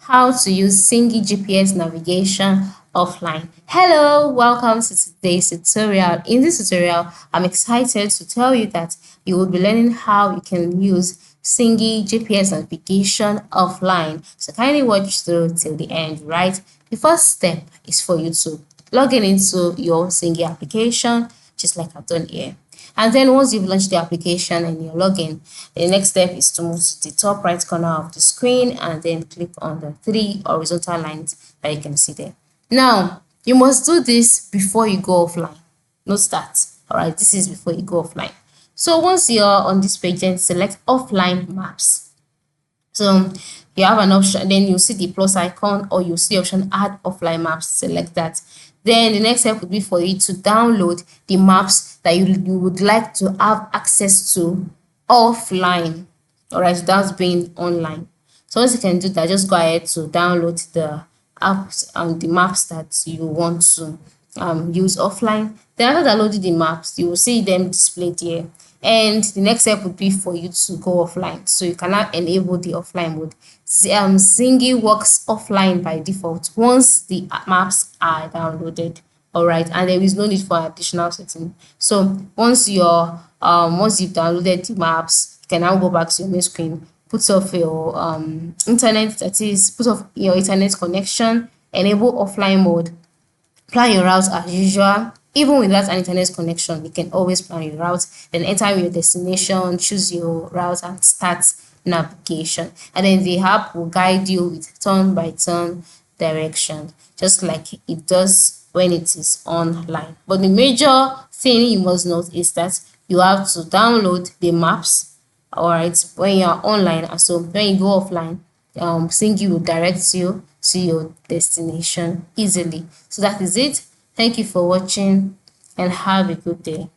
How to use Sygic GPS navigation offline. Hello, welcome to today's tutorial. In this tutorial, I'm excited to tell you that you will be learning how you can use Sygic GPS navigation offline. So kindly watch through till the end, right? The first step is for you to log in into your Sygic application, just like I've done here. And then once you've launched the application and you're logging, the next step is to move to the top right corner of the screen and then click on the three horizontal lines that you can see there. Now, you must do this before you go offline. Note that. All right, this is before you go offline. So once you're on this page, then select offline maps. So you have an option, then you see the plus icon or you see option add offline maps, select that. Then the next step would be for you to download the maps that you would like to have access to offline. All right, that's being online. So once you can do that, just go ahead to download the apps and the maps that you want to use offline. Then after downloading the maps, you will see them displayed here. And the next step would be for you to go offline. So you can now enable the offline mode. Sygic works offline by default once the maps are downloaded. All right, and there is no need for additional setting. So once you've downloaded the maps, you can now go back to your main screen, put off your internet, that is, put off your internet connection, enable offline mode, plan your route as usual. Even without an internet connection, you can always plan your route, then enter your destination, choose your route and start navigation. And then the app will guide you with turn by turn direction, just like it does when it is online. But the major thing you must note is that you have to download the maps, all right, when you are online. And so when you go offline, Sygic will direct you to your destination easily. So that is it. Thank you for watching and have a good day.